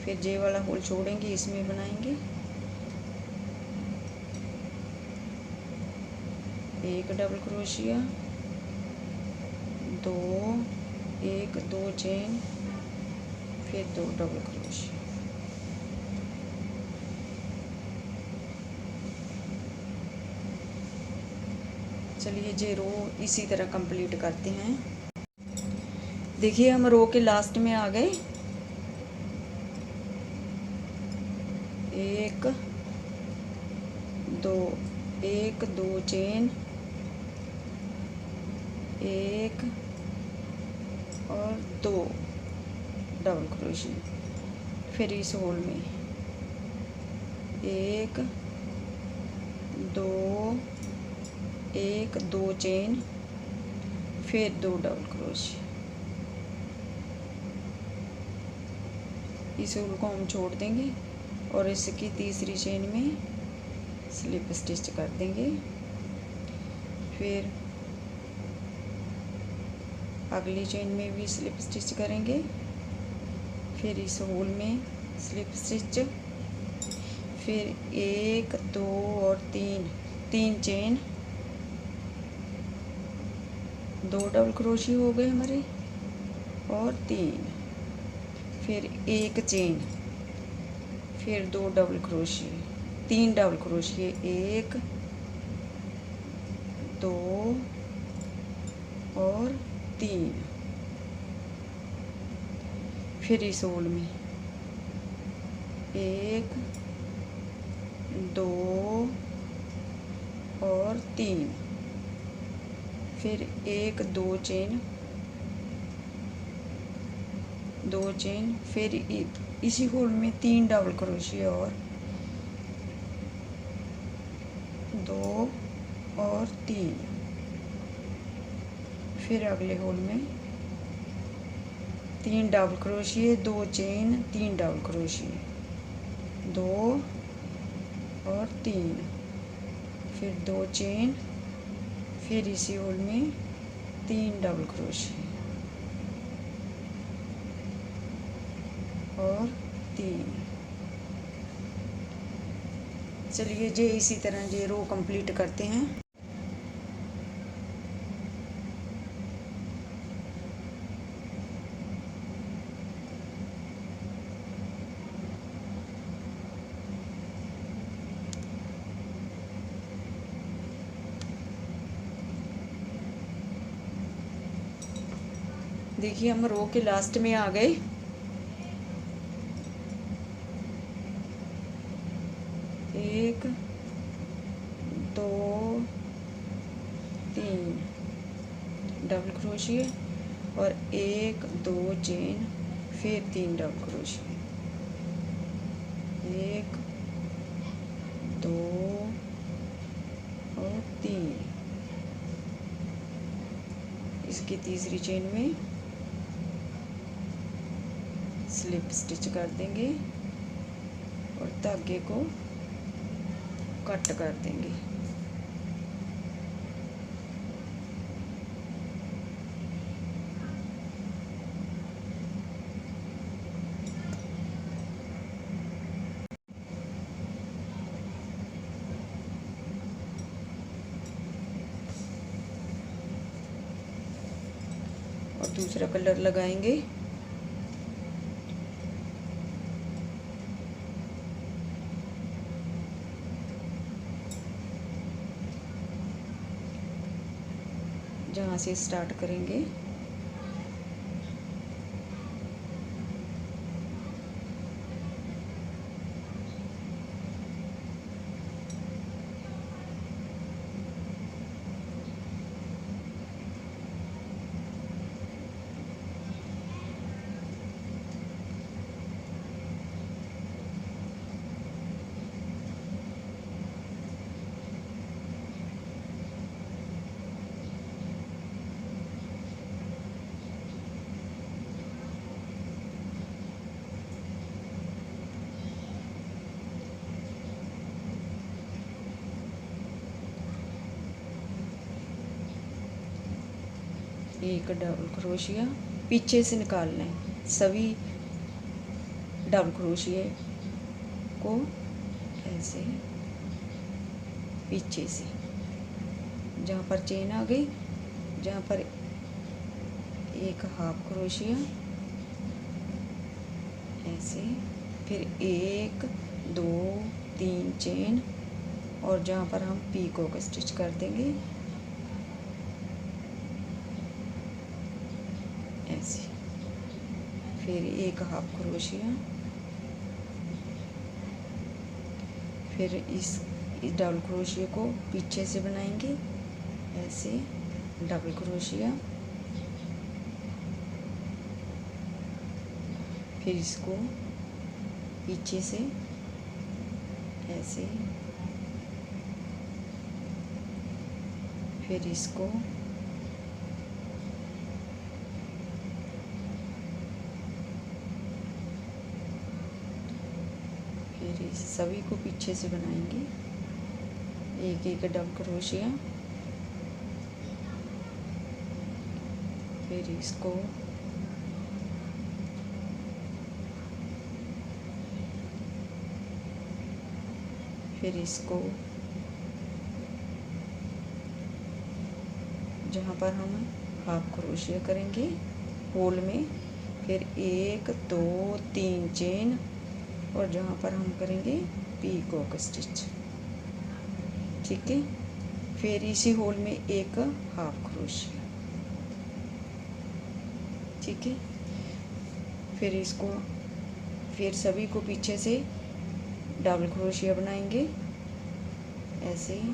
फिर जे वाला होल छोड़ेंगे, इसमें बनाएंगे एक डबल क्रोशिया, दो, एक, दो चेन, फिर दो डबल क्रोशिया। चलिए ये रो इसी तरह कंप्लीट करते हैं। देखिए हम रो के लास्ट में आ गए। एक, दो चेन, एक और दो डबल क्रोशिया, फिर इस होल में एक, दो चेन, फिर दो डबल क्रोशिया। इस होल को हम छोड़ देंगे और इसकी तीसरी चेन में स्लिप स्टिच कर देंगे। फिर अगली चेन में भी स्लिप स्टिच करेंगे, फिर इस होल में स्लिप स्टिच, फिर एक, दो और तीन चेन, दो डबल क्रोशी हो गए हमारे और तीन, फिर एक चेन, फिर दो डबल क्रोशी, तीन डबल क्रोशी, एक, दो और तीन, फिर इस होल में एक, दो और तीन, फिर एक, दो चेन, फिर इसी होल में तीन डबल क्रोशिया और दो और तीन, फिर अगले होल में 3 double crochet, 2 chain, 3 double crochet, 2 और 3, फिर 2 चेन, फिर इसी होल में 3 डबल क्रोशिए और 3। चलिए जे इसी तरह जे रो कंप्लीट करते हैं। देखिए हम रो के लास्ट में आ गए। एक, 2, 3 डबल क्रोशिए और 1, 2 चेन, फिर 3 डबल क्रोशिए, 1, 2 और 3। इसकी तीसरी चेन में स्लिप स्टिच कर देंगे और धागे को कट कर देंगे। और दूसरा कलर लगाएंगे। जहाँ से स्टार्ट करेंगे एक डबल क्रोशिया पीछे से निकालना है। सभी डबल क्रोशिए को ऐसे पीछे से, जहाँ पर चेन आ गई, जहाँ पर एक हाफ क्रोशिया ऐसे, फिर 1, 2, 3 चेन और जहाँ पर हम पीको का स्टिच कर देंगे ऐसे, फिर एक हाफ क्रोशिया, फिर इस डबल क्रोशिया को पीछे से बनाएंगे ऐसे, डबल क्रोशिया, फिर इसको पीछे से ऐसे, फिर इसको फिर इस सभी को पीछे से बनाएंगे एक एक डबल क्रोशिया, फिर इसको जहाँ पर हम हाफ क्रोशिया करेंगे होल में, फिर 1, 2, 3 चेन और जहाँ पर हम करेंगे पीकॉक स्टिच। ठीक है, फिर इसी होल में एक हाफ क्रोशिया। ठीक है, फिर सभी को पीछे से डबल क्रोशिया बनाएंगे ऐसे ही,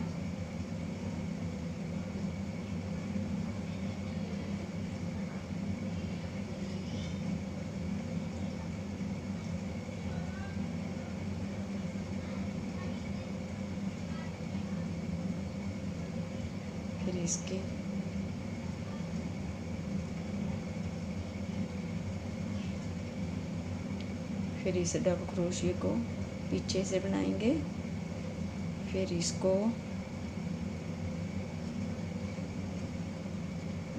फिर इसके फिर इस डबल क्रोशिया को पीछे से बनाएंगे, फिर इसको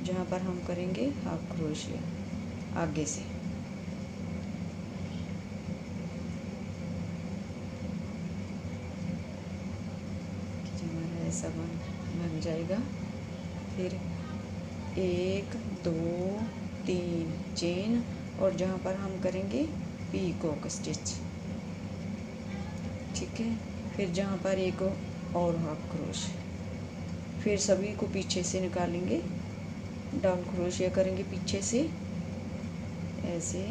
जहाँ पर हम करेंगे हाफ क्रोशिया आगे से, हमारा ऐसा बन जाएगा। फिर 1 2 3 चेन, और जहाँ पर हम करेंगे पीकॉक स्टिच, ठीक है। फिर जहाँ पर एक और हाफ क्रोशिया, फिर सभी को पीछे से निकालेंगे, डबल क्रोशिया करेंगे पीछे से ऐसे,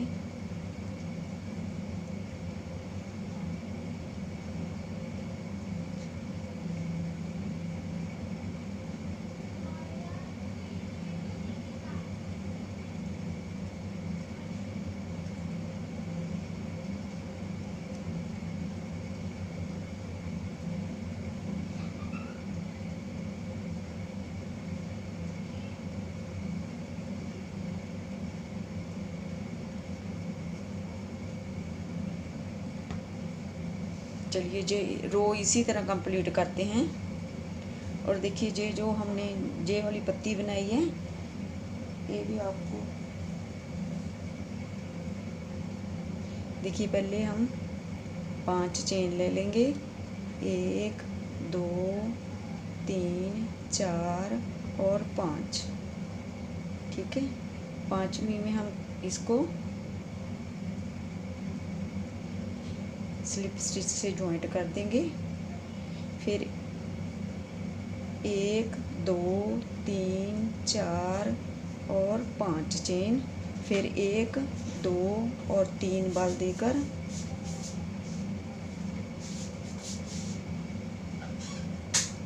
चलिए जे रो इसी तरह कंप्लीट करते हैं। और देखिए जे जो हमने जे वाली पत्ती बनाई है, ये भी आपको देखिए, पहले हम 5 चेन ले लेंगे, 1 2 3 4 और 5, ठीक है। 5वीं में हम इसको स्लिप स्टिच से जॉइंट कर देंगे। फिर 1 2 3 4 और 5 चेन, फिर 1 2 और 3 बाल देकर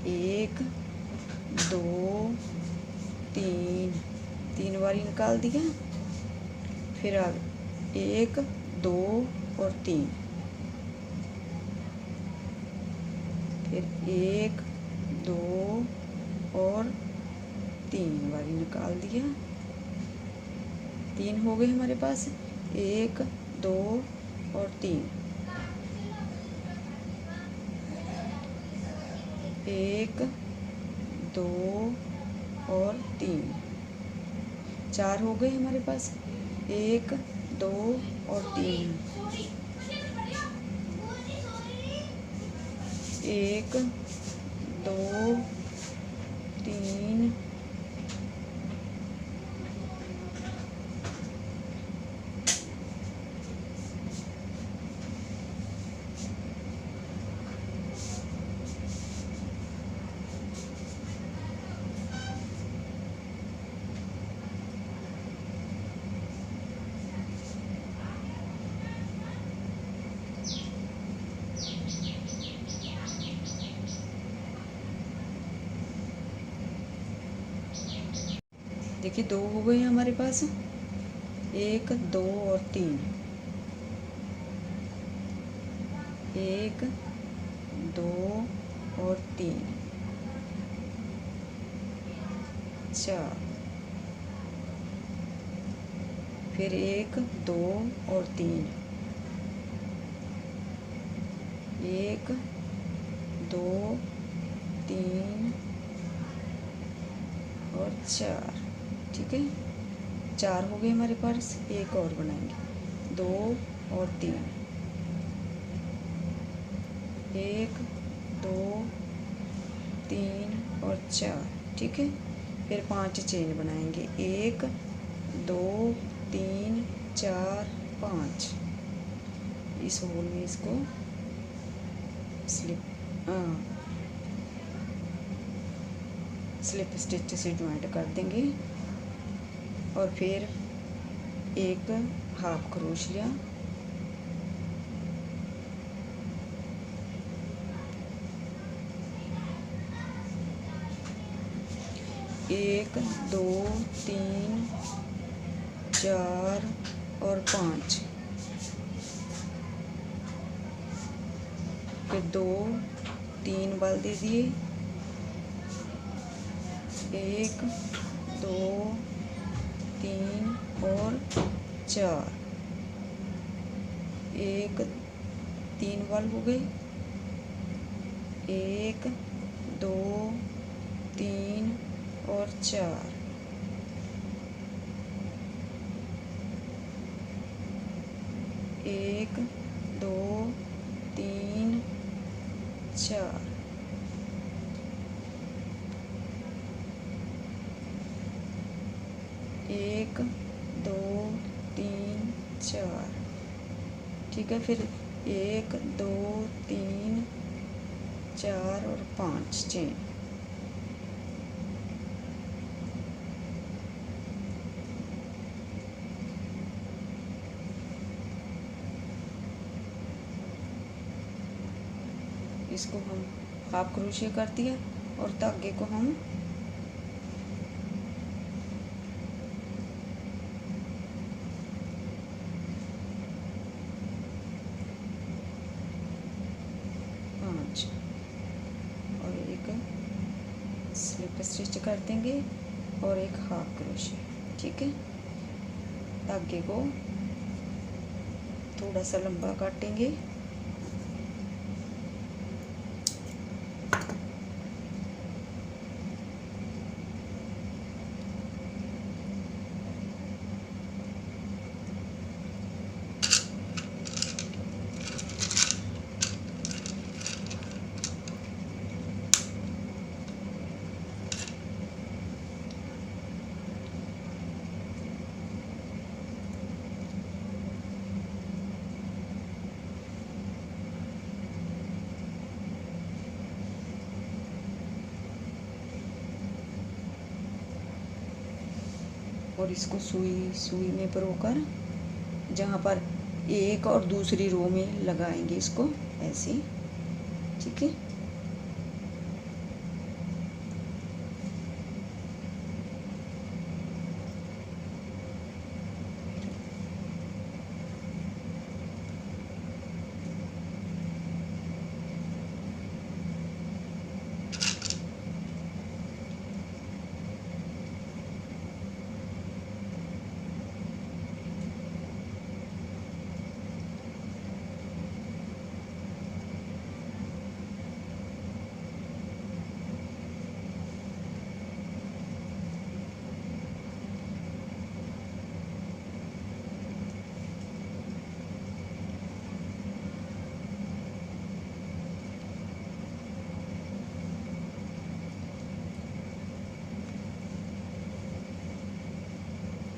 एक दो तीन बारी निकाल दिया। फिर अब 1 2 और 3, फिर 1 2 और 3 बारी निकाल दिया। 3 हो गए हमारे पास, 1 2 और 3, 1 2 और 3, 4 हो गए हमारे पास, 1 2 और 3, 1 2 3 देखिए 2 हो गए हमारे पास, 1 2 और 3, 1 2 और 3 4, फिर 1 2 और 3, 1 2 3 और 4, ठीक है। 4 हो गए हमारे पास, एक और बनाएंगे, 2 और 3, 1 2 3 और 4, ठीक है। फिर 5 चेन बनाएंगे, 1 2 3 4 5, इस होल में इसको स्लिप स्टिच से ज्वाइंट कर देंगे। और फिर एक हाफ क्रोशिया, एक 2 3 4 और 5, फिर 2 3 बाल दे दिए, 1 2 3 और 4, एक 3 बाल हो गए, 1 2 3 और 4। एक 2 3 4। एक 2 3 4। ठीक है, फिर 1 2 3 4 और 5 चेन। इसको हम हाफ क्रोशे कर दिया और धागे को हम पाँच और एक स्लिप स्टिच कर देंगे और एक हाफ क्रोशे। ठीक है, धागे को थोड़ा सा लंबा काटेंगे और इसको सुई में परोकर जहाँ पर एक और दूसरी रो में लगाएंगे इसको ऐसे। ठीक है,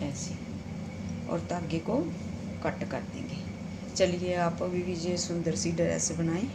ऐसे और धागे को कट कर देंगे। चलिए आप अभी भी ये सुंदर सी ड्रेस बनाएं।